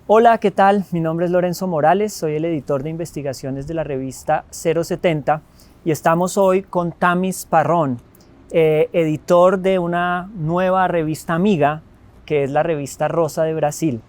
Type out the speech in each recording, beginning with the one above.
Hola, ¿qué tal? Mi nombre es Lorenzo Morales, soy el editor de investigaciones de la revista 070 y estamos hoy con Tamis Parrón, editor de una nueva revista amiga que es la revista Rosa de Brasil.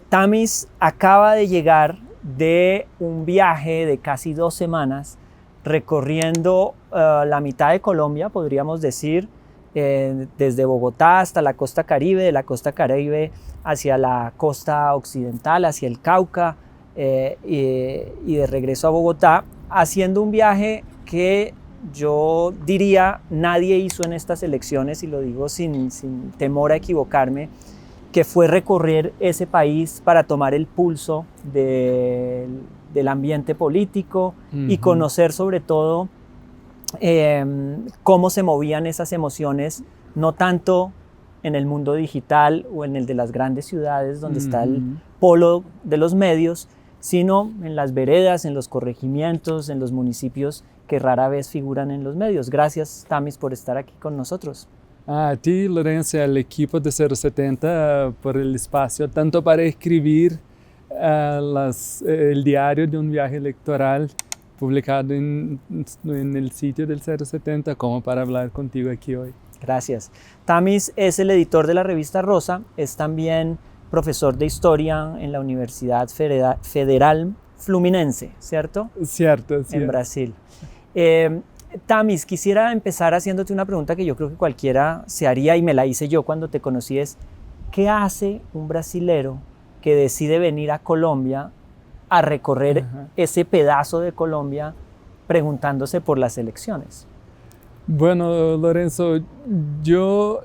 Tamis acaba de llegar de un viaje de casi 2 semanas recorriendo la mitad de Colombia, podríamos decir, desde Bogotá hasta la costa Caribe, de la costa Caribe hacia la costa occidental, hacia el Cauca y de regreso a Bogotá, haciendo un viaje que yo diría nadie hizo en estas elecciones, y lo digo sin temor a equivocarme, que fue recorrer ese país para tomar el pulso del ambiente político y conocer sobre todo cómo se movían esas emociones, no tanto en el mundo digital o en el de las grandes ciudades donde está el polo de los medios, sino en las veredas, en los corregimientos, en los municipios que rara vez figuran en los medios. Gracias, Tamis, por estar aquí con nosotros. A ti, Lorenzo, y al equipo de 070 por el espacio, tanto para escribir el diario de un viaje electoral publicado en el sitio del 070, como para hablar contigo aquí hoy. Gracias. Tamis es el editor de la revista Rosa, es también profesor de historia en la Universidad Federal Fluminense, ¿cierto? Cierto. En Brasil. Tamis, quisiera empezar haciéndote una pregunta que yo creo que cualquiera se haría y me la hice yo cuando te conocí, es ¿qué hace un brasilero que decide venir a Colombia a recorrer ese pedazo de Colombia preguntándose por las elecciones? Bueno, Lorenzo, yo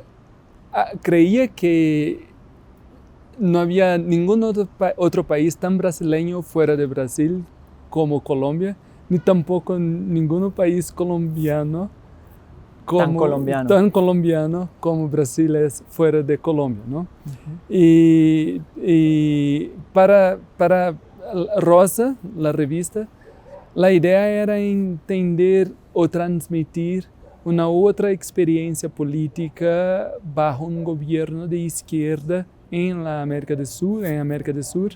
creía que no había ningún otro país tan brasileño fuera de Brasil como Colombia, ni tampoco ningún país colombiano tan colombiano como Brasil es fuera de Colombia, ¿no? Y para Rosa, la revista, la idea era entender o transmitir una otra experiencia política bajo un gobierno de izquierda en la América del Sur,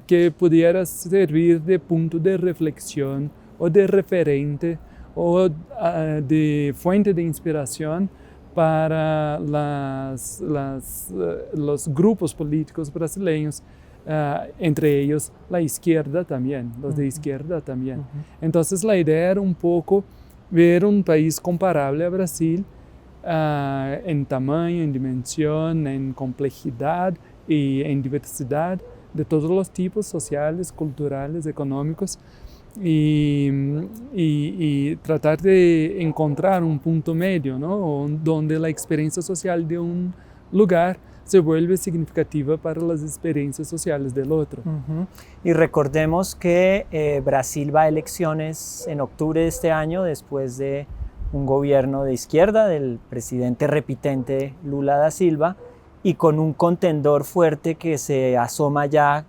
que pudiera servir de punto de reflexión o de referente o de fuente de inspiración para los grupos políticos brasileños, entre ellos la izquierda también, los de izquierda también. Entonces la idea era un poco ver un país comparable a Brasil en tamaño, en dimensión, en complejidad y en diversidad de todos los tipos sociales, culturales, económicos, y tratar de encontrar un punto medio, ¿no? Donde la experiencia social de un lugar se vuelve significativa para las experiencias sociales del otro. Y recordemos que Brasil va a elecciones en octubre de este año después de un gobierno de izquierda del presidente repitente Lula da Silva, y con un contendor fuerte que se asoma ya,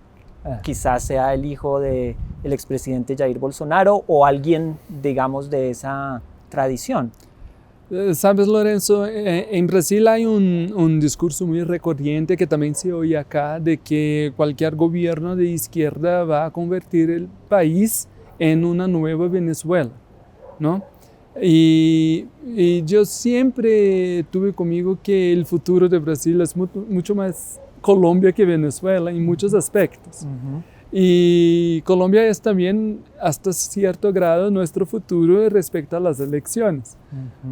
quizás sea el hijo del expresidente Jair Bolsonaro o alguien, digamos, de esa tradición. Sabes, Lorenzo, en Brasil hay un discurso muy recurrente que también se oye acá, de que cualquier gobierno de izquierda va a convertir el país en una nueva Venezuela, ¿no? Y yo siempre tuve conmigo que el futuro de Brasil es mucho más Colombia que Venezuela en muchos aspectos. Y Colombia es también, hasta cierto grado, nuestro futuro respecto a las elecciones.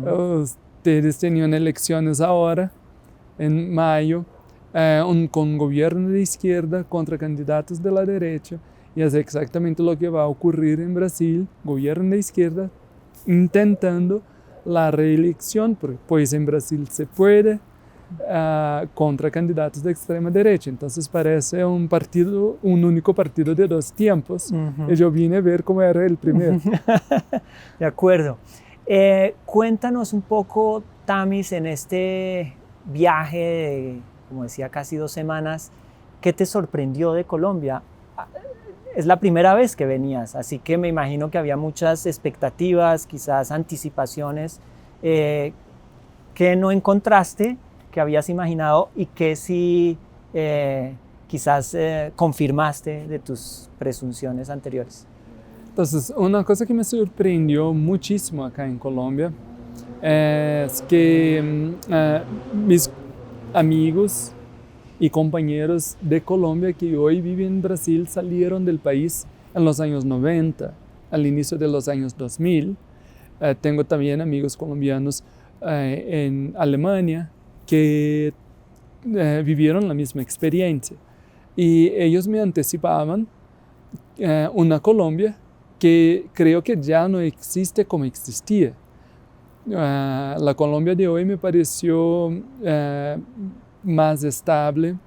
Ustedes tenían elecciones ahora, en mayo, con gobierno de izquierda contra candidatos de la derecha, y es exactamente lo que va a ocurrir en Brasil, gobierno de izquierda intentando la reelección, pues en Brasil se puede, contra candidatos de extrema derecha. Entonces parece un único partido de dos tiempos. Y yo vine a ver cómo era el primero. De acuerdo. Cuéntanos un poco, Tamis, en este viaje de, como decía, casi 2 semanas, ¿qué te sorprendió de Colombia? Es la primera vez que venías, así que me imagino que había muchas expectativas, quizás anticipaciones, que no encontraste, que habías imaginado y que sí quizás confirmaste de tus presunciones anteriores? Entonces, una cosa que me sorprendió muchísimo acá en Colombia es que mis amigos y compañeros de Colombia que hoy viven en Brasil salieron del país en los años 90, al inicio de los años 2000. Tengo también amigos colombianos en Alemania que vivieron la misma experiencia. Y ellos me anticipaban una Colombia que creo que ya no existe como existía. La Colombia de hoy me pareció más estable,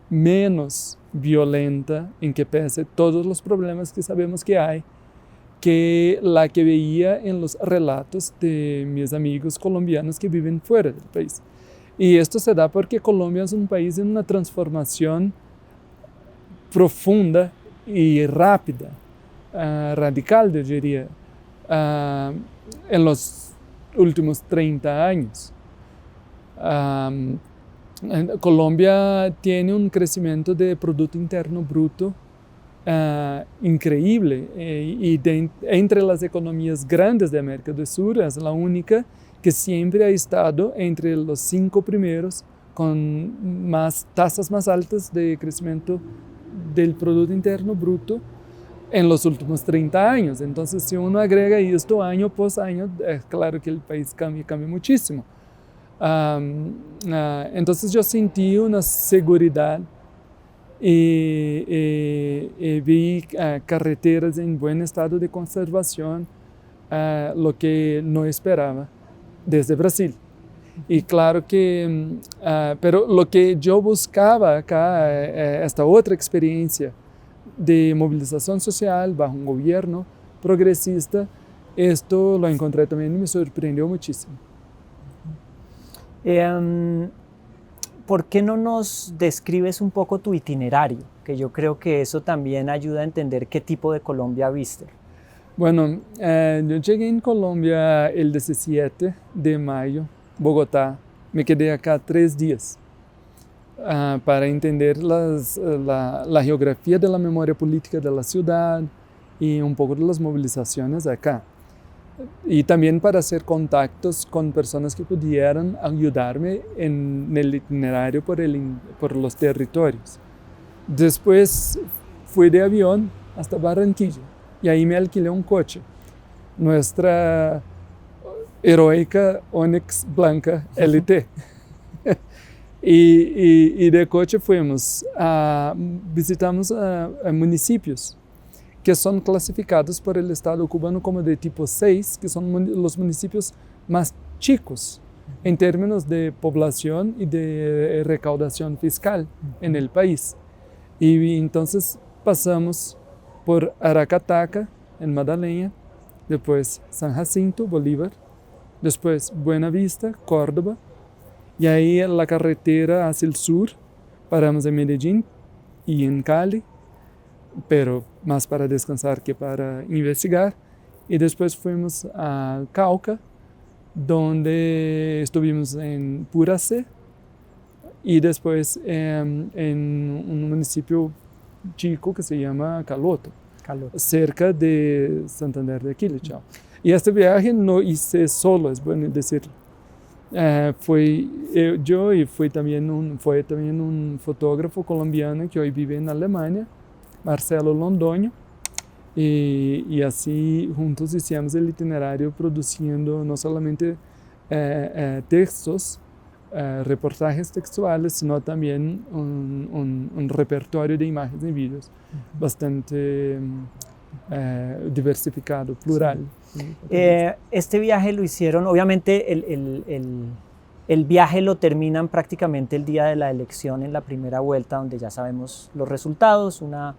menos violenta, en que pese todos los problemas que sabemos que hay, que la que veía en los relatos de mis amigos colombianos que viven fuera del país. Y esto se da porque Colombia es un país en una transformación profunda y rápida, radical, yo diría, en los últimos 30 años. Colombia tiene un crecimiento de Producto Interno Bruto increíble y entre las economías grandes de América del Sur es la única que siempre ha estado entre los 5 primeros con tasas más altas de crecimiento del Producto Interno Bruto en los últimos 30 años. Entonces, si uno agrega esto año por año, es claro que el país cambia muchísimo. Entonces yo sentí una seguridad y vi carreteras en buen estado de conservación, lo que no esperaba desde Brasil. Y claro que, pero lo que yo buscaba acá, esta otra experiencia de movilización social bajo un gobierno progresista, esto lo encontré también y me sorprendió muchísimo. ¿Por qué no nos describes un poco tu itinerario? Que yo creo que eso también ayuda a entender qué tipo de Colombia viste. Bueno, yo llegué en Colombia el 17 de mayo, Bogotá. Me quedé acá 3 días para entender la geografía de la memoria política de la ciudad y un poco de las movilizaciones acá. Y también para hacer contactos con personas que pudieran ayudarme en el itinerario por los territorios. Después fui de avión hasta Barranquilla y ahí me alquilé un coche, nuestra heroica Onix blanca LT. y de coche visitamos municipios que son clasificados por el Estado cubano como de tipo 6, que son los municipios más chicos en términos de población y de recaudación fiscal en el país. Y entonces pasamos por Aracataca, en Magdalena, después San Jacinto, Bolívar, después Buenavista, Córdoba, y ahí en la carretera hacia el sur paramos en Medellín y en Cali, pero más para descansar que para investigar. Y después fuimos a Cauca, donde estuvimos en Puracé, y después en un municipio chico que se llama Caloto, cerca de Santander de Quilichao. Y este viaje no hice solo, es bueno decirlo. Fui yo y fue también un fotógrafo colombiano que hoy vive en Alemania, Marcelo Londoño, y así juntos hicimos el itinerario produciendo no solamente textos, reportajes textuales, sino también un repertorio de imágenes y vídeos bastante diversificado, plural. Sí. Este viaje lo hicieron, obviamente el viaje lo terminan prácticamente el día de la elección en la primera vuelta, donde ya sabemos los resultados, una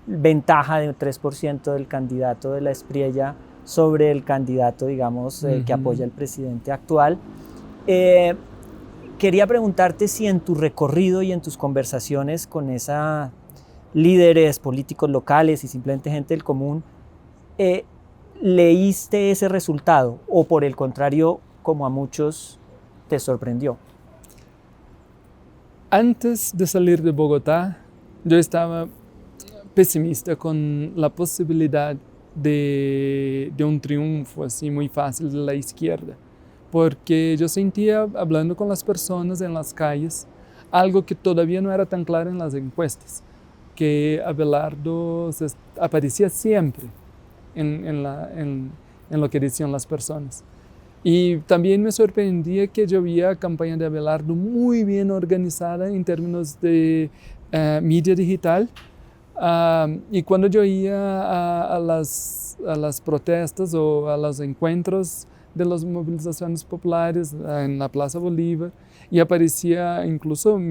ventaja de 3% del candidato de la Espriella sobre el candidato, digamos, que apoya al presidente actual. Quería preguntarte si en tu recorrido y en tus conversaciones con esos líderes políticos locales y simplemente gente del común, ¿leíste ese resultado o por el contrario, como a muchos, te sorprendió? Antes de salir de Bogotá, yo estaba pesimista con la posibilidad de un triunfo así muy fácil de la izquierda, porque yo sentía, hablando con las personas en las calles, algo que todavía no era tan claro en las encuestas, que Abelardo aparecía siempre en lo que decían las personas. Y también me sorprendía que yo veía campaña de Abelardo muy bien organizada en términos de mídia digital. Y cuando yo iba a las protestas o a los encuentros de las movilizaciones populares en la Plaza Bolívar, y aparecía incluso algún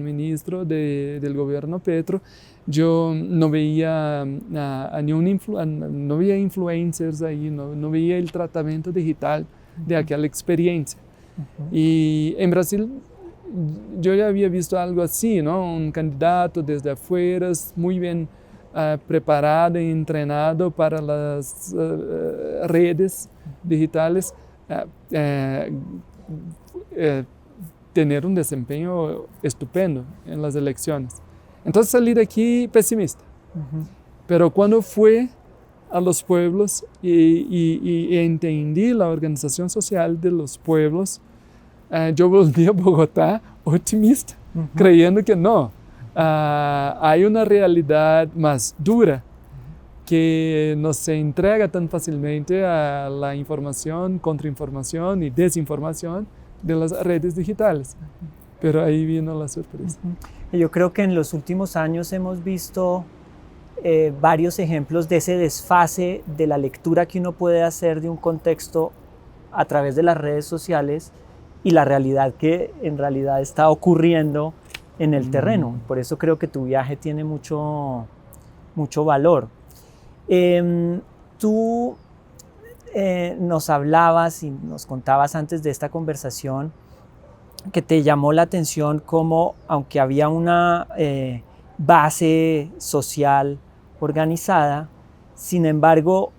ministro del gobierno Petro, yo no veía no veía influencers ahí, no veía el tratamiento digital de aquella experiencia. Y en Brasil yo ya había visto algo así, ¿no? Un candidato desde afuera, muy bien preparado y entrenado para las redes digitales, tener un desempeño estupendo en las elecciones. Entonces salí de aquí pesimista. Pero cuando fui a los pueblos y entendí la organización social de los pueblos, yo volví a Bogotá optimista, creyendo que no, hay una realidad más dura que no se entrega tan fácilmente a la información, contrainformación y desinformación de las redes digitales. Pero ahí vino la sorpresa. Yo creo que en los últimos años hemos visto varios ejemplos de ese desfase de la lectura que uno puede hacer de un contexto a través de las redes sociales y la realidad que en realidad está ocurriendo en el terreno. Por eso creo que tu viaje tiene mucho valor. Tú nos hablabas y nos contabas antes de esta conversación que te llamó la atención cómo, aunque había una base social organizada, sin embargo,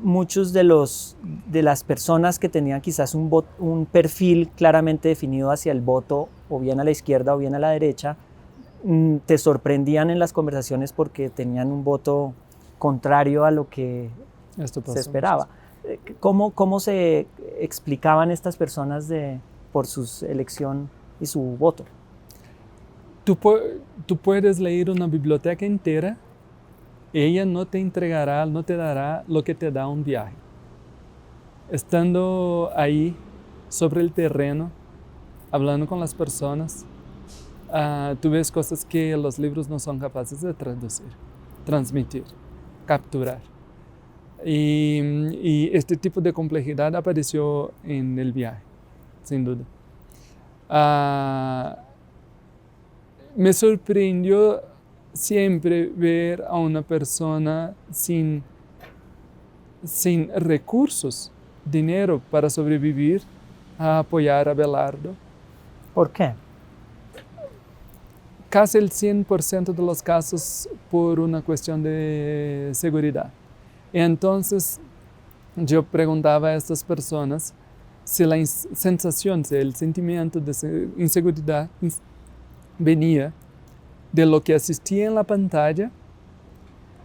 muchos de las personas que tenían quizás un perfil claramente definido hacia el voto, o bien a la izquierda o bien a la derecha, te sorprendían en las conversaciones porque tenían un voto contrario a lo que se esperaba. ¿Cómo se explicaban estas personas por su elección y su voto? Tú puedes leer una biblioteca entera, ella no te entregará, no te dará lo que te da un viaje. Estando ahí, sobre el terreno, hablando con las personas, tú ves cosas que los libros no son capaces de traducir, transmitir, capturar. Y este tipo de complejidad apareció en el viaje, sin duda. Me sorprendió siempre ver a una persona sin recursos, dinero para sobrevivir, a apoyar a Abelardo. ¿Por qué? Casi el 100% de los casos por una cuestión de seguridad. Entonces, yo preguntaba a estas personas si la sensación, si el sentimiento de inseguridad venía de lo que asistía en la pantalla,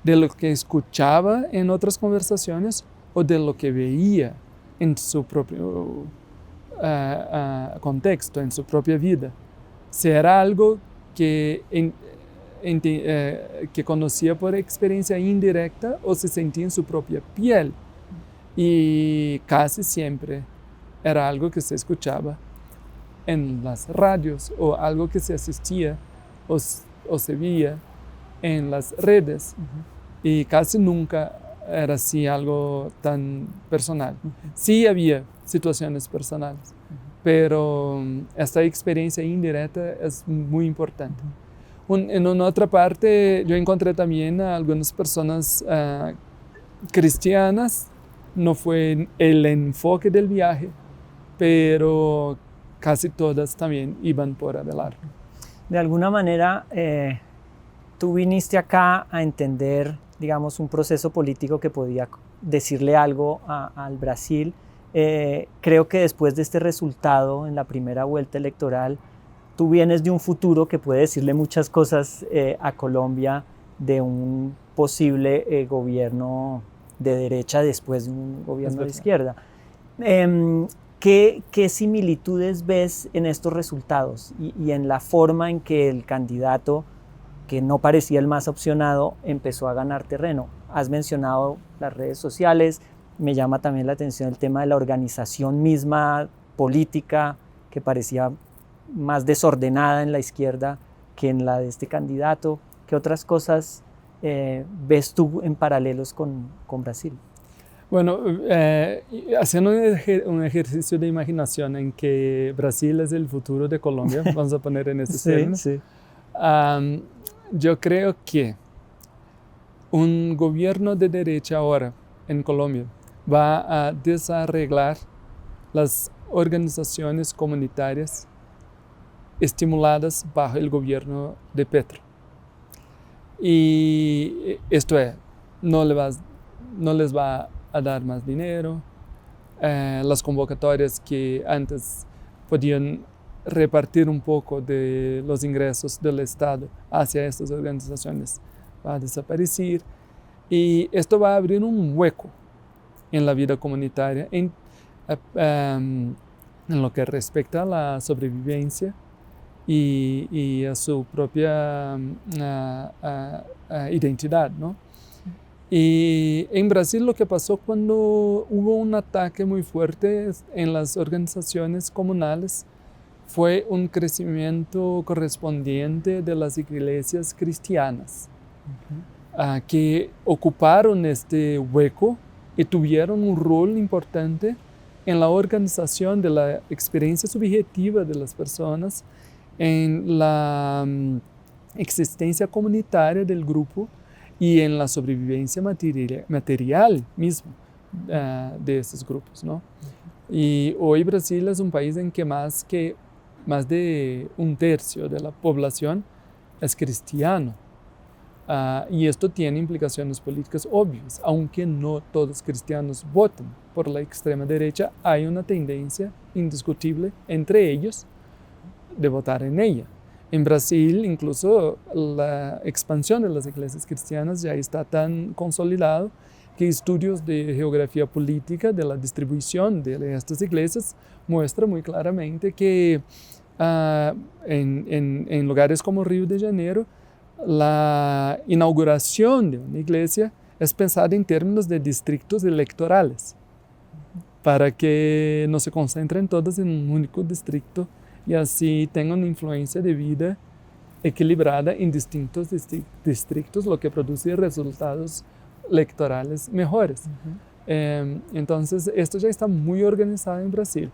de lo que escuchaba en otras conversaciones o de lo que veía en su propio contexto, en su propia vida. Si era algo que conocía por experiencia indirecta o se sentía en su propia piel. Y casi siempre era algo que se escuchaba en las radios o algo que se asistía o se veía en las redes. Y casi nunca era así algo tan personal. Sí había situaciones personales, pero esta experiencia indirecta es muy importante. En una otra parte, yo encontré también a algunas personas cristianas. No fue el enfoque del viaje, pero casi todas también iban por Abelardo. De alguna manera, tú viniste acá a entender, digamos, un proceso político que podía decirle algo al Brasil. Creo que después de este resultado en la primera vuelta electoral, tú vienes de un futuro que puede decirle muchas cosas a Colombia de un posible gobierno de derecha después de un gobierno de izquierda. ¿Qué similitudes ves en estos resultados y en la forma en que el candidato, que no parecía el más opcionado, empezó a ganar terreno? Has mencionado las redes sociales, me llama también la atención el tema de la organización misma política, que parecía más desordenada en la izquierda que en la de este candidato. ¿Qué otras cosas ves tú en paralelos con Brasil? Bueno, haciendo un ejercicio de imaginación en que Brasil es el futuro de Colombia, vamos a poner en este término, Sí. Yo creo que un gobierno de derecha ahora en Colombia va a desarreglar las organizaciones comunitarias estimuladas bajo el gobierno de Petro. Y esto es, no les va a dar más dinero, las convocatorias que antes podían repartir un poco de los ingresos del Estado hacia estas organizaciones va a desaparecer, y esto va a abrir un hueco en la vida comunitaria en lo que respecta a la sobrevivencia y a su propia identidad, ¿no? Y en Brasil lo que pasó cuando hubo un ataque muy fuerte en las organizaciones comunales fue un crecimiento correspondiente de las iglesias cristianas, que ocuparon este hueco y tuvieron un rol importante en la organización de la experiencia subjetiva de las personas, en la existencia comunitaria del grupo y en la sobrevivencia material mismo de estos grupos, ¿no? Y hoy Brasil es un país en que más de un tercio de la población es cristiano. Y esto tiene implicaciones políticas obvias. Aunque no todos los cristianos votan por la extrema derecha, hay una tendencia indiscutible entre ellos de votar en ella. En Brasil, incluso la expansión de las iglesias cristianas ya está tan consolidado que estudios de geografía política de la distribución de estas iglesias muestran muy claramente que en lugares como Río de Janeiro, la inauguración de una iglesia es pensada en términos de distritos electorales, para que no se concentren todas en un único distrito y así tengan una influencia de vida equilibrada en distintos distritos, lo que produce resultados electorales mejores. Entonces, esto ya está muy organizado en Brasil.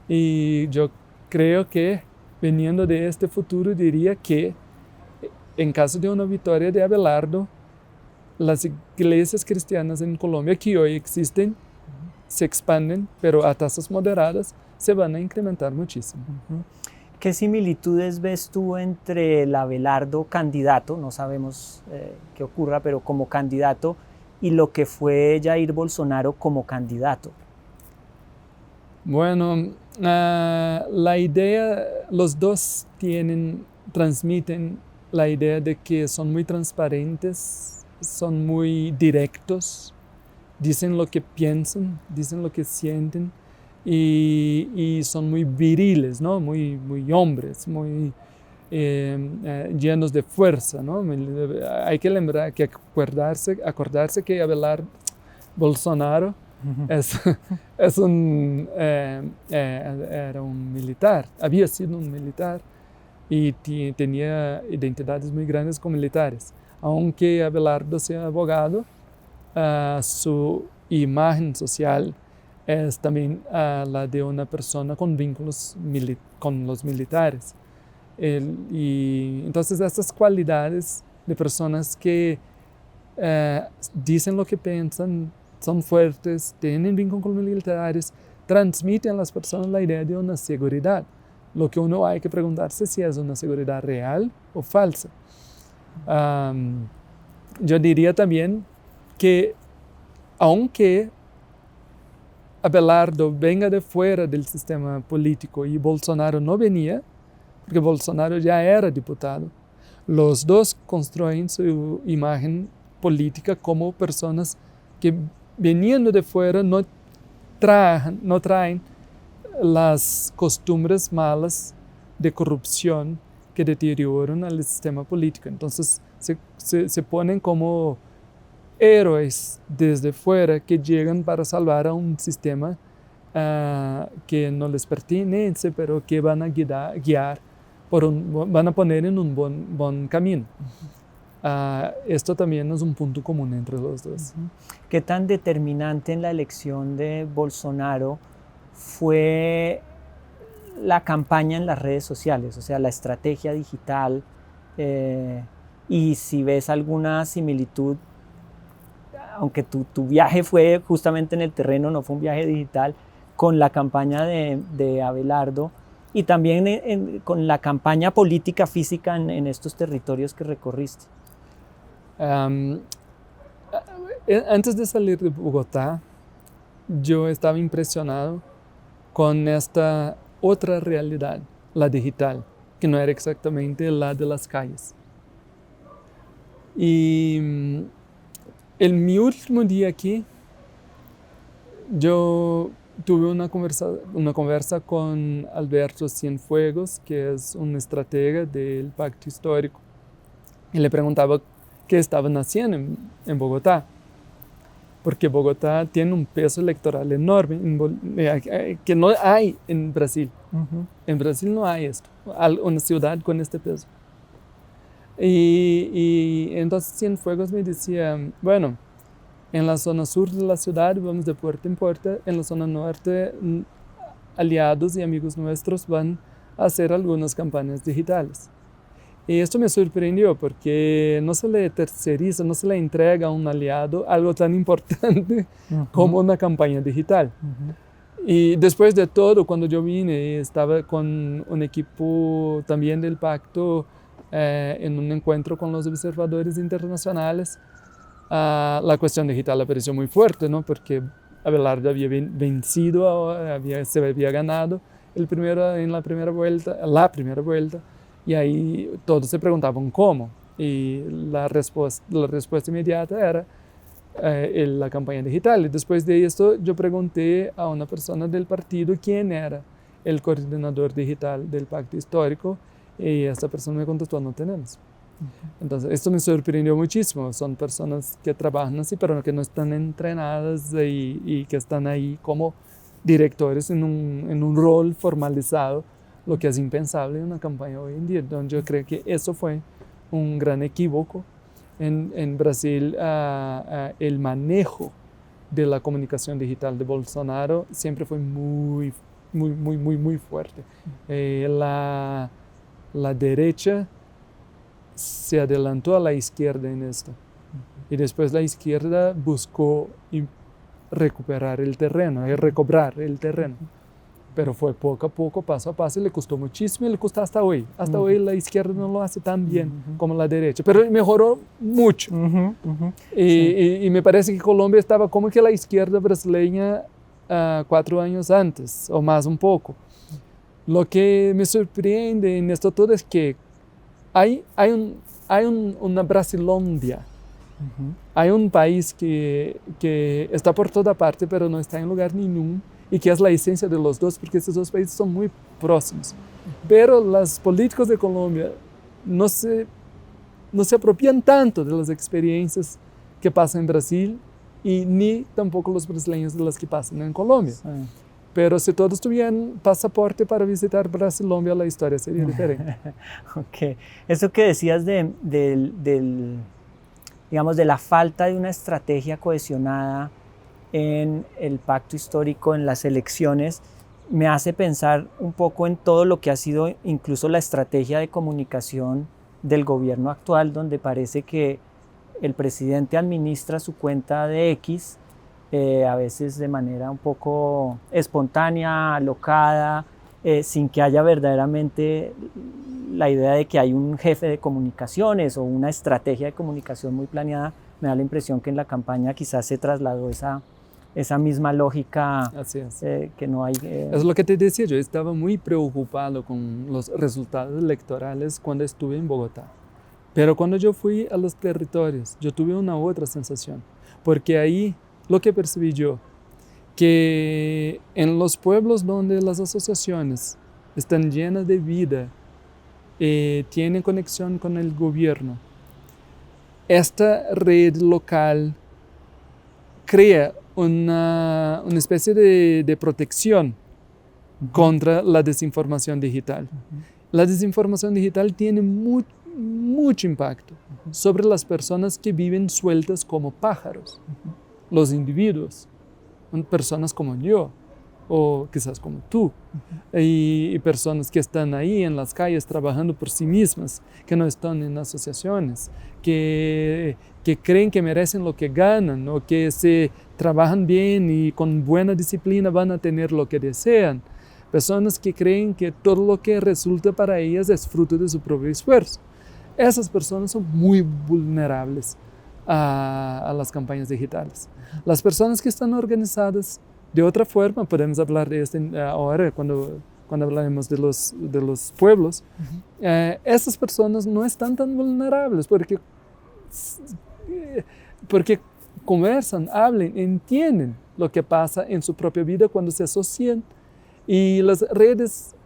Y yo creo que, viniendo de este futuro, diría que en caso de una victoria de Abelardo, las iglesias cristianas en Colombia que hoy existen se expanden, pero a tasas moderadas, se van a incrementar muchísimo. ¿Qué similitudes ves tú entre el Abelardo candidato, no sabemos qué ocurra, pero como candidato, y lo que fue Jair Bolsonaro como candidato? Bueno, la idea, los dos transmiten la idea de que son muy transparentes, son muy directos, dicen lo que piensan, dicen lo que sienten, y son muy viriles, ¿no? Muy hombres, muy llenos de fuerza, ¿no? Hay que lembrar, acordarse que Bolsonaro era un militar, había sido un militar y tenía identidades muy grandes con militares. Aunque Abelardo sea abogado, su imagen social es también la de una persona con vínculos con los militares. Y entonces estas cualidades de personas que dicen lo que piensan, son fuertes, tienen vínculos con militares, transmiten a las personas la idea de una seguridad. Lo que uno hay que preguntarse si es una seguridad real o falsa. Yo diría también que aunque Abelardo venga de fuera del sistema político y Bolsonaro no venía, porque Bolsonaro ya era diputado. Los dos construyen su imagen política como personas que viniendo de fuera no traen las costumbres malas de corrupción que deterioran al sistema político. Entonces se ponen como héroes desde fuera que llegan para salvar a un sistema que no les pertenece, pero que van a guiar, van a poner en un buen camino. Esto también es un punto común entre los dos. ¿Qué tan determinante en la elección de Bolsonaro fue la campaña en las redes sociales, o sea, la estrategia digital? Y si ves alguna similitud, aunque tu viaje fue justamente en el terreno, no fue un viaje digital, con la campaña de Abelardo y también con la campaña política física en estos territorios que recorriste. Antes de salir de Bogotá, yo estaba impresionado con esta otra realidad, la digital, que no era exactamente la de las calles. Y en mi último día aquí, yo tuve una conversa con Alberto Cienfuegos, que es un estratega del Pacto Histórico, y le preguntaba qué estaban haciendo en Bogotá, porque Bogotá tiene un peso electoral enorme que no hay en Brasil. En Brasil no hay esto, una ciudad con este peso. Y entonces Cienfuegos me decía, bueno, en la zona sur de la ciudad vamos de puerta en puerta, en la zona norte aliados y amigos nuestros van a hacer algunas campañas digitales. Y esto me sorprendió porque no se le terceriza, no se le entrega a un aliado algo tan importante como una campaña digital. Y después de todo, cuando yo vine, estaba con un equipo también del pacto en un encuentro con los observadores internacionales. La cuestión digital apareció muy fuerte, ¿no? Porque Abelardo había vencido, se había ganado la primera vuelta, y ahí todos se preguntaban cómo. Y la respuesta inmediata era la campaña digital. Y después de esto yo pregunté a una persona del partido quién era el coordinador digital del Pacto Histórico, y esta persona me contestó, no tenemos. Entonces, esto me sorprendió muchísimo. Son personas que trabajan así, pero que no están entrenadas y que están ahí como directores en un rol formalizado, lo que es impensable en una campaña hoy en día. Entonces, yo creo que eso fue un gran equívoco. En Brasil, el manejo de la comunicación digital de Bolsonaro siempre fue muy fuerte. La derecha se adelantó a la izquierda en esto. Y después la izquierda buscó recuperar el terreno, recobrar el terreno. Pero fue poco a poco, paso a paso, y le costó muchísimo y le cuesta hasta hoy. Hasta hoy la izquierda no lo hace tan bien como la derecha, pero mejoró mucho. Y me parece que Colombia estaba como que la izquierda brasileña 4 años antes, o más un poco. Lo que me sorprende en esto todo es que hay una Brasilondia. Hay un país que está por toda parte, pero no está en lugar ninguno, y que es la esencia de los dos, porque estos dos países son muy próximos. Pero los políticos de Colombia no se apropian tanto de las experiencias que pasan en Brasil, y ni tampoco los brasileños de las que pasan en Colombia. Pero si todos tuvieran pasaporte para visitar Brasilombia, la historia sería diferente. Ok. Eso que decías digamos, de la falta de una estrategia cohesionada en el pacto histórico, en las elecciones, me hace pensar un poco en todo lo que ha sido incluso la estrategia de comunicación del gobierno actual, donde parece que el presidente administra su cuenta de X, a veces de manera un poco espontánea, alocada, sin que haya verdaderamente la idea de que hay un jefe de comunicaciones o una estrategia de comunicación muy planeada. Me da la impresión que en la campaña quizás se trasladó esa esa misma lógica Así es. que no hay... Es lo que te decía, yo estaba muy preocupado con los resultados electorales cuando estuve en Bogotá. Pero cuando yo fui a los territorios, yo tuve una otra sensación, porque ahí lo que percibí yo, que en los pueblos donde las asociaciones están llenas de vida, tienen conexión con el gobierno, esta red local crea una especie de protección contra la desinformación digital. La desinformación digital tiene mucho impacto sobre las personas que viven sueltas como pájaros, los individuos, personas como yo, o quizás como tú, y personas que están ahí en las calles trabajando por sí mismas, que no están en asociaciones, que creen que merecen lo que ganan, o que se trabajan bien y con buena disciplina van a tener lo que desean. Personas que creen que todo lo que resulta para ellas es fruto de su propio esfuerzo. Esas personas son muy vulnerables a las campañas digitales. Las personas que están organizadas de otra forma, podemos hablar de esto ahora cuando hablaremos de los pueblos, esas personas no están tan vulnerables porque conversan, hablan, entienden lo que pasa en su propia vida cuando se asocian. Y las redes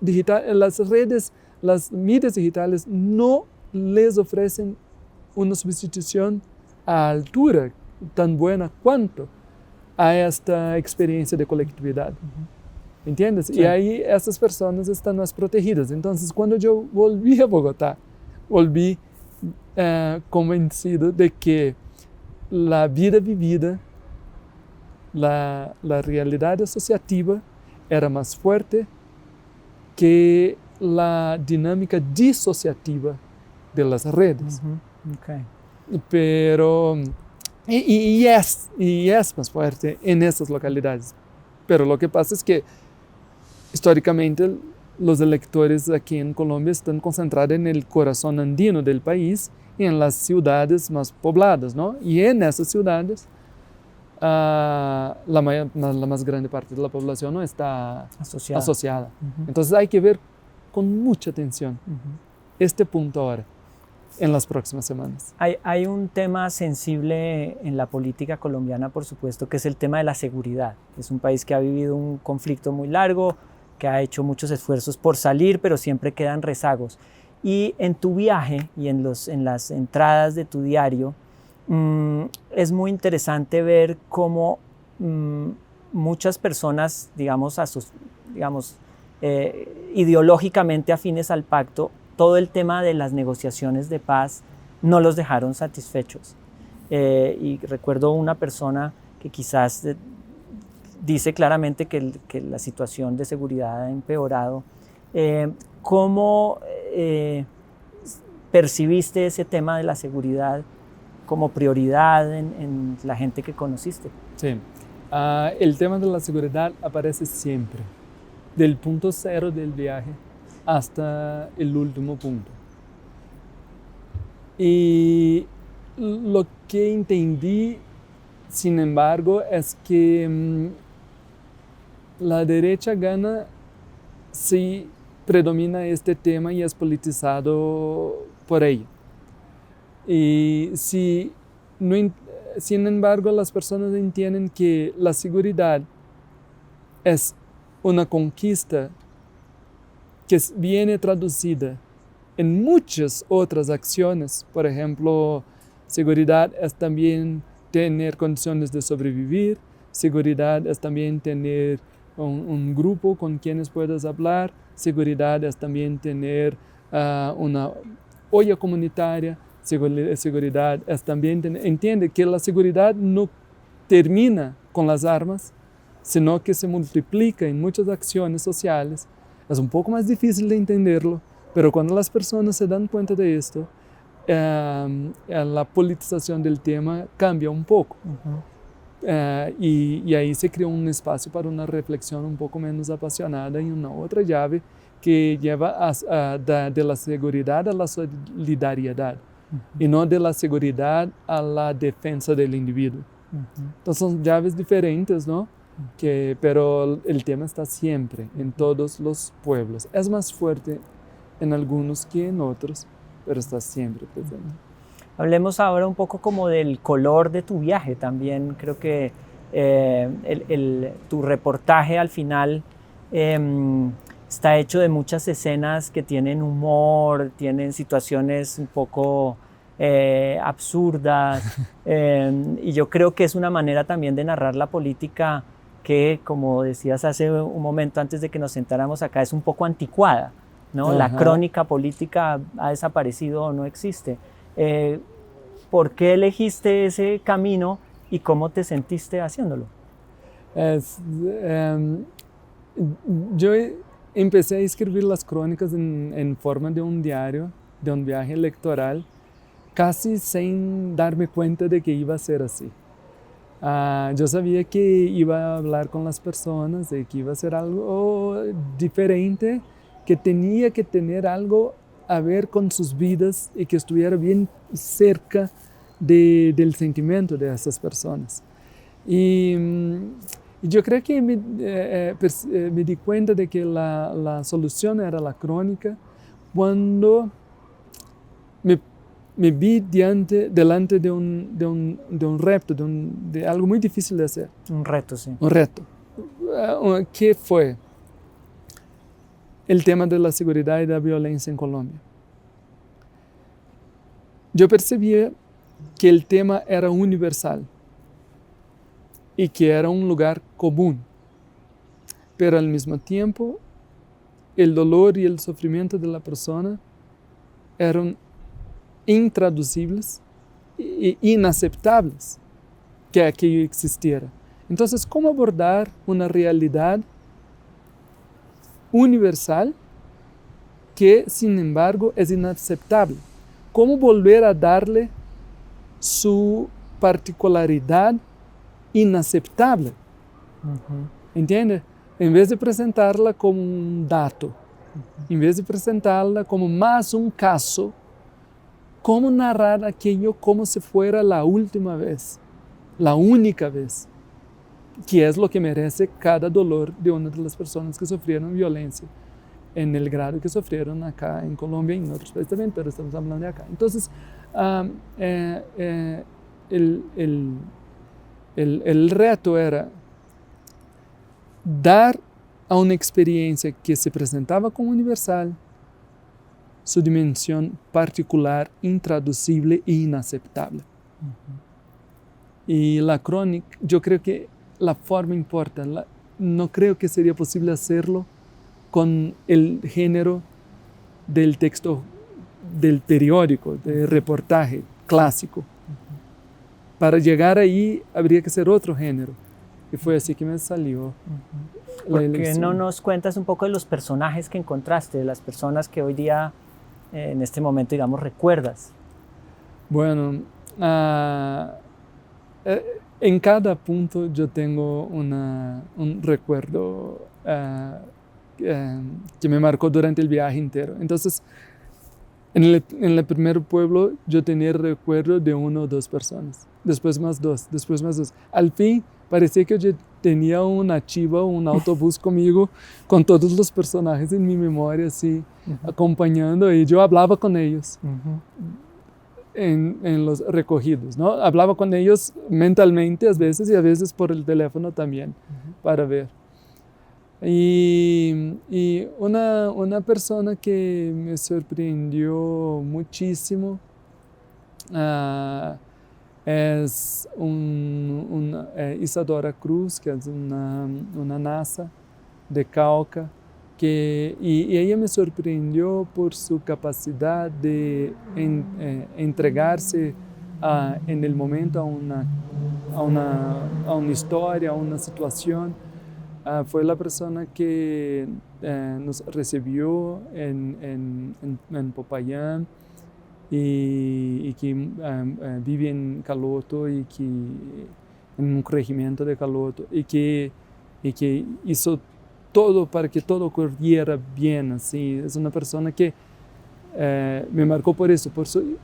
digitales, las medias digitales no les ofrecen una sustitución a altura tan buena cuanto a esta experiencia de colectividad. ¿Entiendes? Sí. Y ahí esas personas están más protegidas. Entonces, cuando yo volví a Bogotá, volví convencido de que la vida vivida, la realidad asociativa, era más fuerte que la dinámica disociativa de las redes. Okay. Pero, y es más fuerte en esas localidades. Pero lo que pasa es que históricamente los electores aquí en Colombia están concentrados en el corazón andino del país y en las ciudades más pobladas, ¿no? Y en esas ciudades la más grande parte de la población no está asociada. Entonces hay que ver con mucha atención este punto ahora, en las próximas semanas. Hay un tema sensible en la política colombiana, por supuesto, que es el tema de la seguridad. Es un país que ha vivido un conflicto muy largo, que ha hecho muchos esfuerzos por salir, pero siempre quedan rezagos. Y en tu viaje y en las entradas de tu diario, es muy interesante ver cómo muchas personas, digamos, ideológicamente afines al pacto, todo el tema de las negociaciones de paz no los dejaron satisfechos. Y recuerdo una persona que quizás dice claramente que la situación de seguridad ha empeorado. ¿Cómo percibiste ese tema de la seguridad como prioridad en la gente que conociste? Sí, el tema de la seguridad aparece siempre, del punto cero del viaje hasta el último punto. Y lo que entendí, sin embargo, es que la derecha gana si predomina este tema y es politizado por ello. Y sin embargo, las personas entienden que la seguridad es una conquista que viene traducida en muchas otras acciones. Por ejemplo, seguridad es también tener condiciones de sobrevivir, seguridad es también tener un grupo con quienes puedas hablar, seguridad es también tener una olla comunitaria, seguridad es también entiende que la seguridad no termina con las armas, sino que se multiplica en muchas acciones sociales. Es un poco más difícil de entenderlo, pero cuando las personas se dan cuenta de esto, la politización del tema cambia un poco. Y ahí se creó un espacio para una reflexión un poco menos apasionada y una otra llave que lleva de la seguridad a la solidaridad y no de la seguridad a la defensa del individuo. Entonces son llaves diferentes, ¿no? Pero el tema está siempre en todos los pueblos. Es más fuerte en algunos que en otros, pero está siempre presente. Hablemos ahora un poco como del color de tu viaje también. Creo que tu reportaje al final está hecho de muchas escenas que tienen humor, tienen situaciones un poco absurdas, y yo creo que es una manera también de narrar la política que, como decías hace un momento antes de que nos sentáramos acá, es un poco anticuada, ¿no? La crónica política ha desaparecido o no existe. ¿Por qué elegiste ese camino y cómo te sentiste haciéndolo? Yo empecé a escribir las crónicas en forma de un diario, de un viaje electoral, casi sin darme cuenta de que iba a ser así. Yo sabía que iba a hablar con las personas, de que iba a ser algo diferente, que tenía que tener algo a ver con sus vidas y que estuviera bien cerca del sentimiento de esas personas. Y yo creo que me di cuenta de que la solución era la crónica cuando me vi delante de un reto, de algo muy difícil de hacer. Un reto, sí. Un reto. ¿Qué fue? El tema de la seguridad y de la violencia en Colombia. Yo percibía que el tema era universal y que era un lugar común, pero al mismo tiempo el dolor y el sufrimiento de la persona eran intraducibles e inaceptables que aquello existiera. Entonces, ¿cómo abordar una realidad universal que, sin embargo, es inaceptable? ¿Cómo volver a darle su particularidad inaceptable? ¿Entiende? En vez de presentarla como un dato, en vez de presentarla como más un caso, ¿cómo narrar aquello como si fuera la última vez, la única vez? Que es lo que merece cada dolor de una de las personas que sufrieron violencia en el grado que sufrieron acá en Colombia y en otros países también, pero estamos hablando de acá. Entonces, el reto era dar a una experiencia que se presentaba como universal su dimensión particular, intraducible e inaceptable. Y la crónica, yo creo que la forma importa. No creo que sería posible hacerlo con el género del texto del periódico, del reportaje clásico. Para llegar ahí habría que ser otro género. Y fue así que me salió la elección. ¿Por qué no nos cuentas un poco de los personajes que encontraste, de las personas que hoy día, en este momento, digamos, recuerdas? Bueno, en cada punto yo tengo un recuerdo que me marcó durante el viaje entero. Entonces, en el primer pueblo yo tenía el recuerdo de 1 o 2 personas, después más 2, después más 2. Al fin parecía que yo tenía una chiva o un autobús conmigo, con todos los personajes en mi memoria, así, acompañando, y yo hablaba con ellos. En los recogidos, ¿no? Hablaba con ellos mentalmente a veces y a veces por el teléfono también, para ver. Y una persona que me sorprendió muchísimo es Isadora Cruz, que es una NASA de Cauca, y ella me sorprendió por su capacidad de entregarse en el momento a una historia, a una situación. Fue la persona que nos recibió en Popayán y que vive en Caloto y que en un corregimiento de Caloto y que hizo todo para que todo ocurriera bien, así. Es una persona que me marcó por eso, por su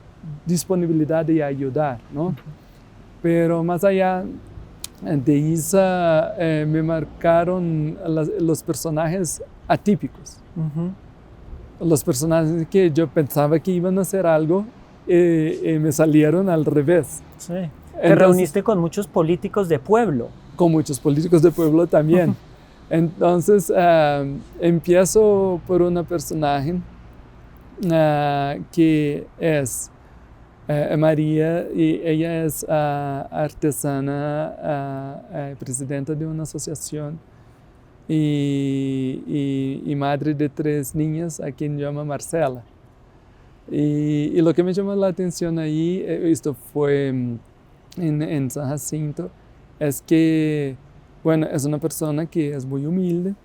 disponibilidad de ayudar, ¿no? Pero más allá de Isa, me marcaron los personajes atípicos. Los personajes que yo pensaba que iban a hacer algo, me salieron al revés. Sí. Te reuniste con muchos políticos de pueblo. Con muchos políticos de pueblo también. Entonces, empiezo por una personaje que es María, y ella es artesana, presidenta de una asociación y madre de 3 niñas, a quien llama Marcela. Y lo que me llamó la atención ahí, esto fue en San Jacinto, es que, bueno, es una persona que es muy humilde,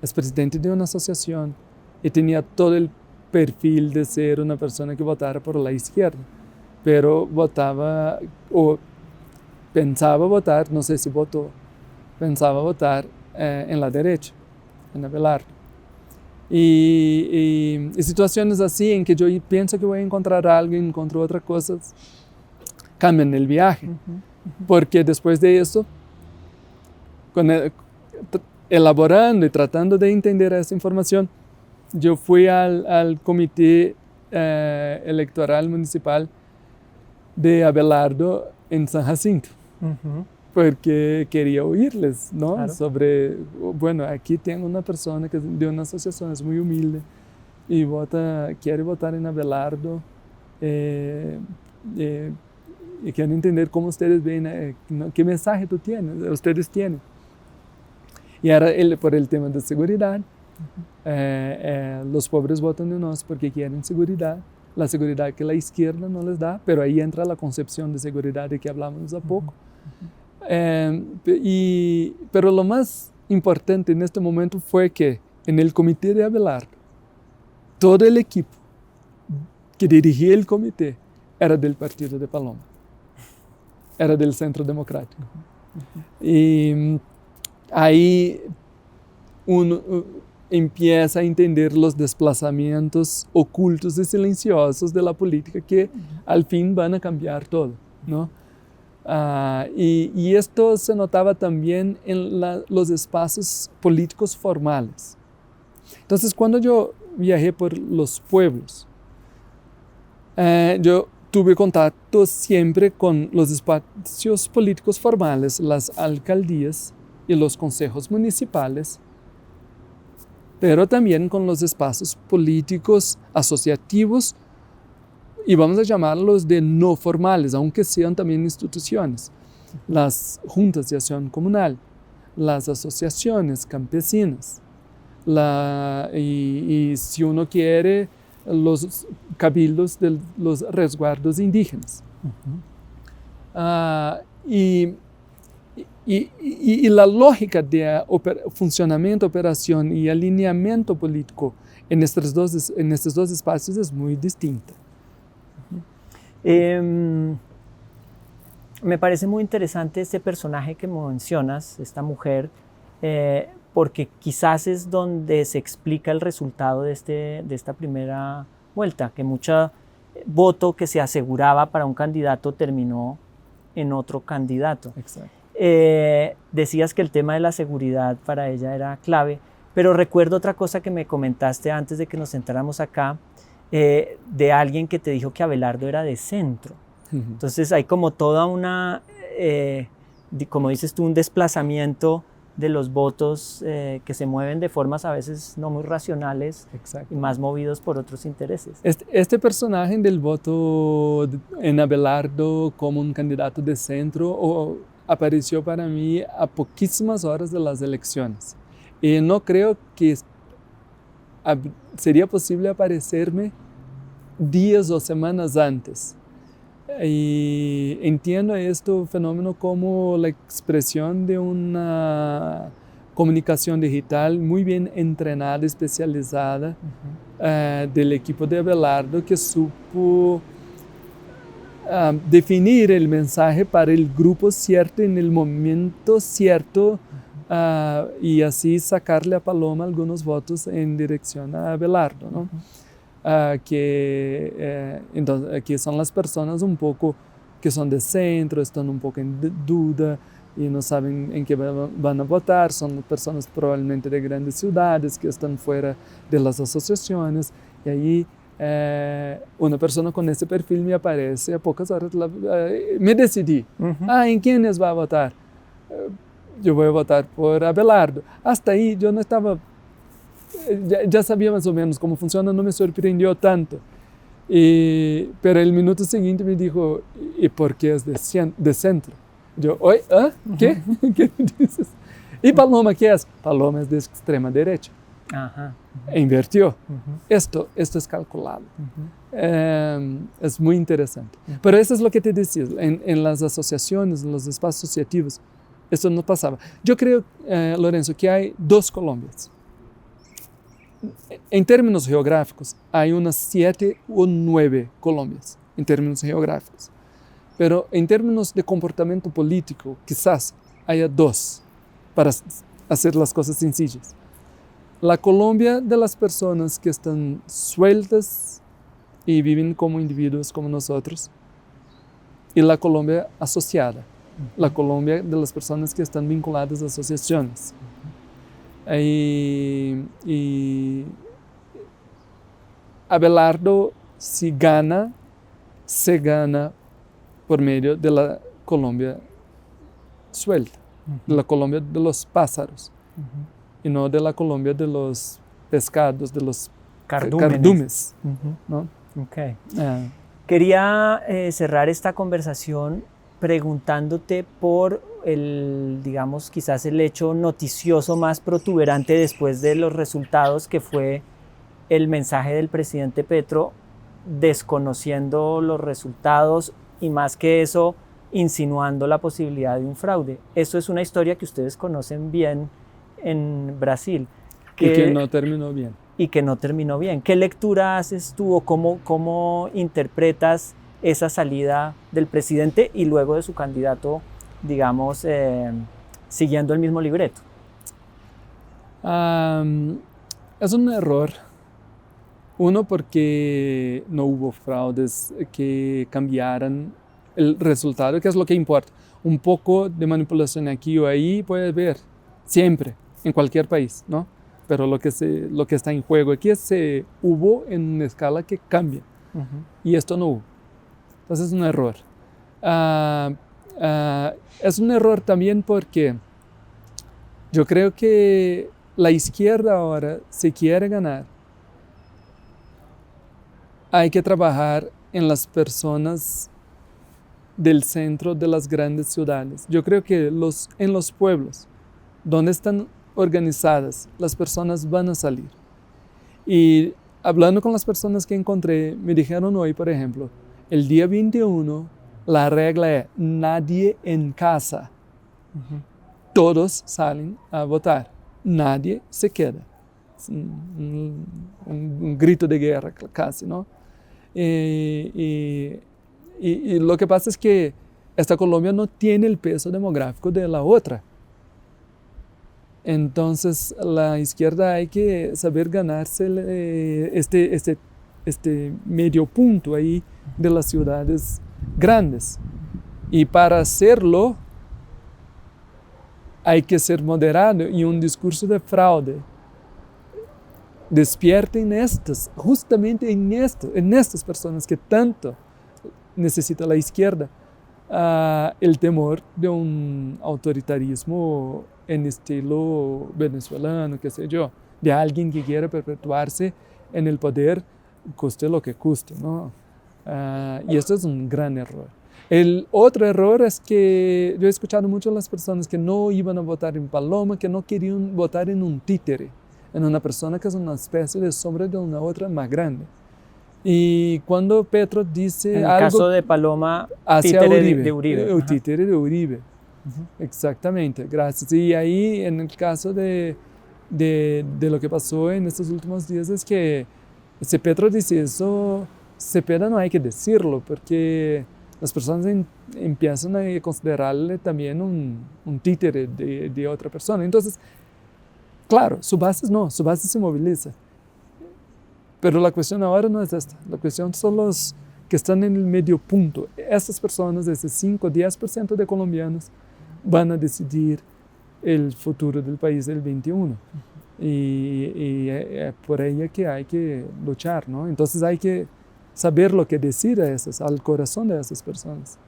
es presidente de una asociación y tenía todo el perfil de ser una persona que votara por la izquierda, pero votaba o pensaba votar, no sé si votó, pensaba votar en la derecha, en Abelardo. Y situaciones así en que yo pienso que voy a encontrar algo y encuentro otra cosa, cambian el viaje. Porque después de eso, elaborando y tratando de entender esa información, yo fui al comité electoral municipal de Abelardo en San Jacinto, porque quería oírles, ¿no? Claro. Sobre, bueno, aquí tengo una persona que de una asociación, es muy humilde y quiere votar en Abelardo, y quiero entender cómo ustedes ven, qué mensaje ustedes tienen. Y era por el tema de seguridad. Los pobres votan de nosotros porque quieren seguridad, la seguridad que la izquierda no les da, pero ahí entra la concepción de seguridad de que hablamos hace poco. Pero lo más importante en este momento fue que en el comité de Abelardo, todo el equipo que dirigía el comité era del partido de Paloma, era del Centro Democrático. Y ahí uno empieza a entender los desplazamientos ocultos y silenciosos de la política que al fin van a cambiar todo, ¿no? Y esto se notaba también en los espacios políticos formales. Entonces, cuando yo viajé por los pueblos, yo tuve contacto siempre con los espacios políticos formales, las alcaldías y los consejos municipales, pero también con los espacios políticos asociativos, y vamos a llamarlos de no formales, aunque sean también instituciones, las juntas de acción comunal, las asociaciones campesinas, y si uno quiere, los cabildos de los resguardos indígenas. Y la lógica de funcionamiento, operación y alineamiento político en estos dos espacios es muy distinta. Me parece muy interesante este personaje que mencionas, esta mujer, porque quizás es donde se explica el resultado de esta primera vuelta, que mucho voto que se aseguraba para un candidato terminó en otro candidato. Exacto. Decías que el tema de la seguridad para ella era clave, pero recuerdo otra cosa que me comentaste antes de que nos sentáramos acá, de alguien que te dijo que Abelardo era de centro. Entonces hay como toda una, como dices tú, un desplazamiento de los votos que se mueven de formas a veces no muy racionales. Exacto. Y más movidos por otros intereses. Este personaje del voto en Abelardo como un candidato de centro apareció para mí a poquísimas horas de las elecciones. Y no creo que sería posible aparecerme días o semanas antes. Y entiendo este fenómeno como la expresión de una comunicación digital muy bien entrenada, especializada, del equipo de Abelardo, que supo definir el mensaje para el grupo cierto en el momento cierto, y así sacarle a Paloma algunos votos en dirección a Abelardo, ¿no? Entonces, aquí son las personas un poco que son de centro, están un poco en duda y no saben en qué van a votar, son personas probablemente de grandes ciudades que están fuera de las asociaciones, y ahí una persona con ese perfil me aparece a pocas horas, me decidí, ¿en quiénes va a votar? Yo voy a votar por Abelardo. Hasta ahí yo no estaba, ya sabía más o menos cómo funciona, no me sorprendió tanto. Pero el minuto siguiente me dijo, ¿y por qué es de centro? Yo, ¿oye? ¿Qué? ¿Qué dices? ¿Y Paloma qué es? Paloma es de extrema derecha. Invirtió. Esto es calculado. Es muy interesante. Pero eso es lo que te decía, en las asociaciones, en los espacios asociativos, esto no pasaba. Yo creo, Lorenzo, que hay dos Colombias. En términos geográficos, hay unas 7 o 9 Colombias, en términos geográficos. Pero en términos de comportamiento político, quizás haya 2, para hacer las cosas sencillas. La Colombia de las personas que están sueltas y viven como individuos como nosotros, y la Colombia asociada, la Colombia de las personas que están vinculadas a asociaciones. Y Abelardo, si gana, se gana por medio de la Colombia suelta, de la Colombia de los pájaros, y no de la Colombia de los pescados, de los cardumes. ¿No? Okay. Quería cerrar esta conversación preguntándote por digamos, quizás el hecho noticioso más protuberante después de los resultados, que fue el mensaje del presidente Petro desconociendo los resultados y, más que eso, insinuando la posibilidad de un fraude. Eso es una historia que ustedes conocen bien en Brasil. Y que no terminó bien. Y que no terminó bien. ¿Qué lectura haces tú o cómo interpretas esa salida del presidente y luego de su candidato, digamos, siguiendo el mismo libreto? Es un error. Uno, porque no hubo fraudes que cambiaran el resultado, que es lo que importa. Un poco de manipulación aquí o ahí puede haber, siempre, en cualquier país, ¿no? Pero lo que está en juego aquí hubo en una escala que cambia. Y esto no hubo. Entonces es un error. Es un error también porque yo creo que la izquierda ahora, si quiere ganar, hay que trabajar en las personas del centro de las grandes ciudades. Yo creo que en los pueblos, donde están organizadas, las personas van a salir. Y hablando con las personas que encontré, me dijeron hoy, por ejemplo, el día 21, la regla es nadie en casa. Todos salen a votar. Nadie se queda. Es un grito de guerra casi, ¿no? Y lo que pasa es que esta Colombia no tiene el peso demográfico de la otra. Entonces, la izquierda hay que saber ganarse este medio punto ahí de las ciudades grandes. Y para hacerlo, hay que ser moderado y un discurso de fraude despierta justamente en estas personas que tanto necesita la izquierda, el temor de un autoritarismo en estilo venezolano, qué sé yo, de alguien que quiere perpetuarse en el poder, cueste lo que cueste, ¿no? Y esto es un gran error. El otro error es que yo he escuchado mucho a las personas que no iban a votar en Paloma, que no querían votar en un títere, en una persona que es una especie de sombra de una otra más grande. Y cuando Petro dice en algo... En el caso de Paloma, hacia títere Uribe, de Uribe. El títere de Uribe. Exactamente, gracias. Y ahí, en el caso de lo que pasó en estos últimos días, es que si Petro dice eso, Cepeda no hay que decirlo, porque las personas empiezan a considerarle también un títere de otra persona. Entonces, claro, su base se moviliza. Pero la cuestión ahora no es esta. La cuestión son los que están en el medio punto. Estas personas, ese 5 o 10% de colombianos, van a decidir el futuro del país del 21. Y es por ella que hay que luchar, ¿no? Entonces hay que saber lo que decir al corazón de esas personas.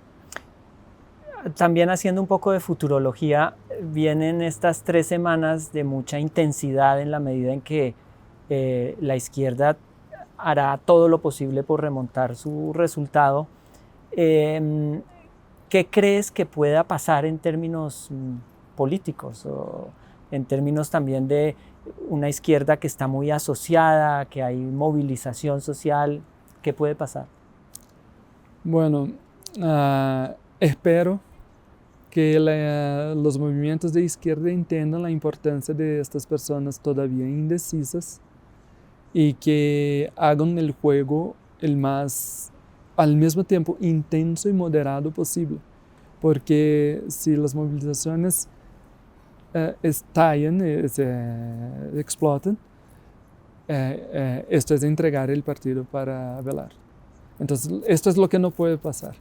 También haciendo un poco de futurología, vienen estas 3 semanas de mucha intensidad en la medida en que la izquierda hará todo lo posible por remontar su resultado. ¿Qué crees que pueda pasar en términos políticos o en términos también de una izquierda que está muy asociada, que hay movilización social? ¿Qué puede pasar? Bueno, espero que los movimientos de izquierda entiendan la importancia de estas personas todavía indecisas y que hagan el juego el más, al mismo tiempo, intenso y moderado posible. Porque si las movilizaciones estallan, explotan, esto es entregar el partido para velar. Entonces, esto es lo que no puede pasar.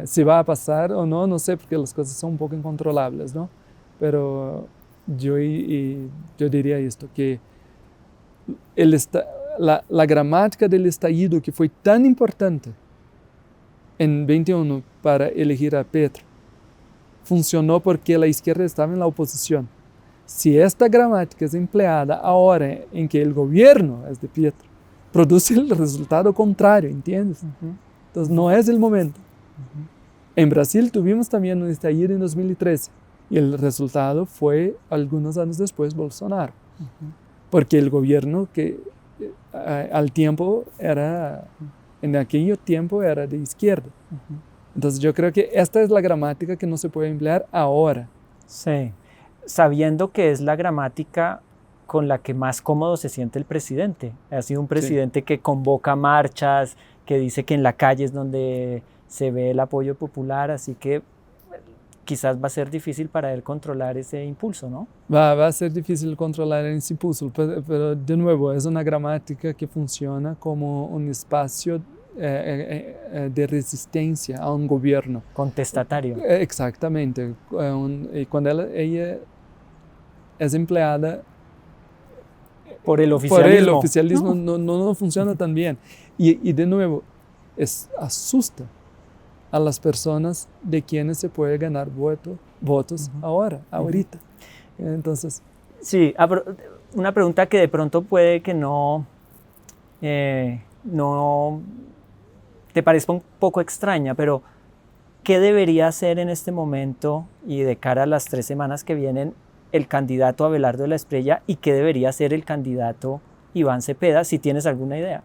Si va a pasar o no, no sé, porque las cosas son un poco incontrolables, ¿no? Pero yo diría esto, que la gramática del estallido, que fue tan importante en 21 para elegir a Petro, funcionó porque la izquierda estaba en la oposición. Si esta gramática es empleada ahora en que el gobierno es de Petro, produce el resultado contrario, ¿entiendes? Entonces no es el momento. En Brasil tuvimos también un estallido en 2013 y el resultado fue, algunos años después, Bolsonaro. Porque el gobierno que en aquel tiempo era de izquierda. Entonces yo creo que esta es la gramática que no se puede emplear ahora. Sí, sabiendo que es la gramática con la que más cómodo se siente el presidente. Ha sido un presidente que convoca marchas, que dice que en la calle es donde se ve el apoyo popular, así que quizás va a ser difícil para él controlar ese impulso, ¿no? Va a ser difícil controlar ese impulso, pero de nuevo es una gramática que funciona como un espacio de resistencia a un gobierno. Contestatario. Exactamente. Y cuando ella es empleada por el oficialismo, no funciona tan bien. Y de nuevo, asusta a las personas de quienes se puede ganar votos ahorita. Entonces, sí, una pregunta que de pronto puede que no te parezca un poco extraña, pero ¿qué debería hacer en este momento y de cara a las 3 semanas que vienen el candidato Abelardo de la Espriella y qué debería hacer el candidato Iván Cepeda, si tienes alguna idea?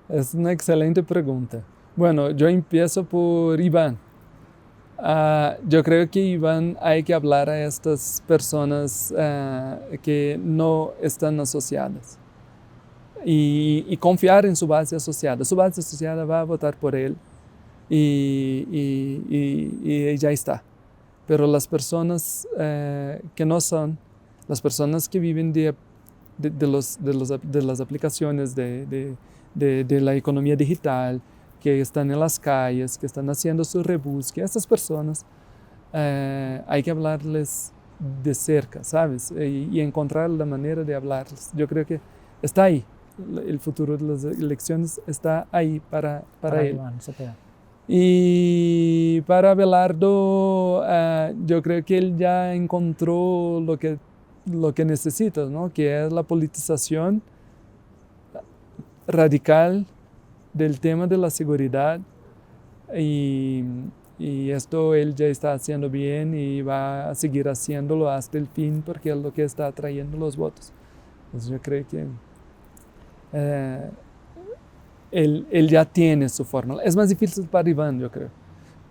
Es una excelente pregunta. Bueno, yo empiezo por Iván. Yo creo que Iván hay que hablar a estas personas que no están asociadas y confiar en su base asociada. Su base asociada va a votar por él y ya está. Pero las personas que no son, las personas que viven de las aplicaciones de la economía digital, que están en las calles, que están haciendo su rebusque, a estas personas hay que hablarles de cerca, ¿sabes? Y encontrar la manera de hablarles. Yo creo que está ahí. El futuro de las elecciones está ahí para él. Iván Cepeda. Y para Abelardo, yo creo que él ya encontró lo que necesita, ¿no? Que es la politización radical del tema de la seguridad y esto él ya está haciendo bien y va a seguir haciéndolo hasta el fin porque es lo que está atrayendo los votos. Entonces yo creo que él ya tiene su fórmula. Es más difícil para Iván, yo creo,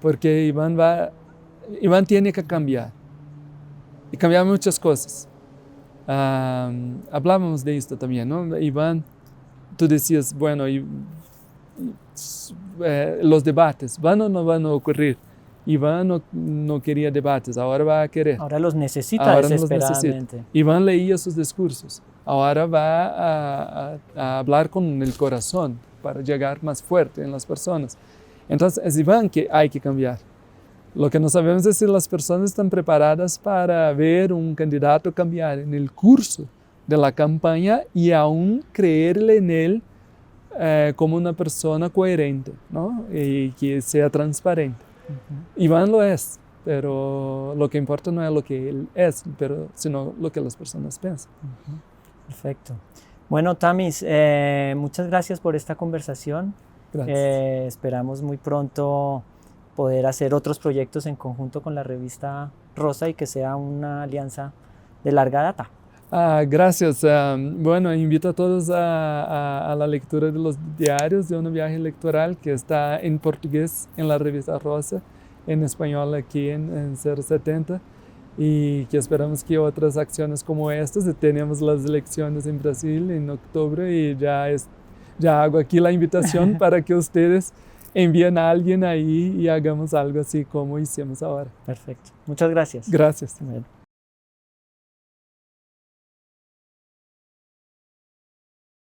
porque Iván tiene que cambiar y cambiar muchas cosas. Hablábamos de esto también, ¿no? Iván, tú decías, bueno, los debates, ¿van o no van a ocurrir? Iván no quería debates, ahora va a querer. Ahora los necesita desesperadamente. Iván leía sus discursos, ahora va a hablar con el corazón. para llegar más fuerte en las personas. Entonces es Iván que hay que cambiar. Lo que no sabemos es si las personas están preparadas para ver un candidato cambiar en el curso de la campaña y aún creerle en él como una persona coherente, ¿no? Y que sea transparente. Iván lo es, pero lo que importa no es lo que él es, sino lo que las personas piensan. Perfecto. Bueno, Tamis, muchas gracias por esta conversación. Gracias. Esperamos muy pronto poder hacer otros proyectos en conjunto con la revista Rosa y que sea una alianza de larga data. Gracias. Bueno, invito a todos a la lectura de los diarios de Un Viaje Electoral, que está en portugués en la revista Rosa, en español aquí en 070, y que esperamos que otras acciones como estas, tenemos las elecciones en Brasil en octubre y ya hago aquí la invitación para que ustedes envíen a alguien ahí y hagamos algo así como hicimos ahora. Perfecto. Muchas gracias. Gracias. Bueno.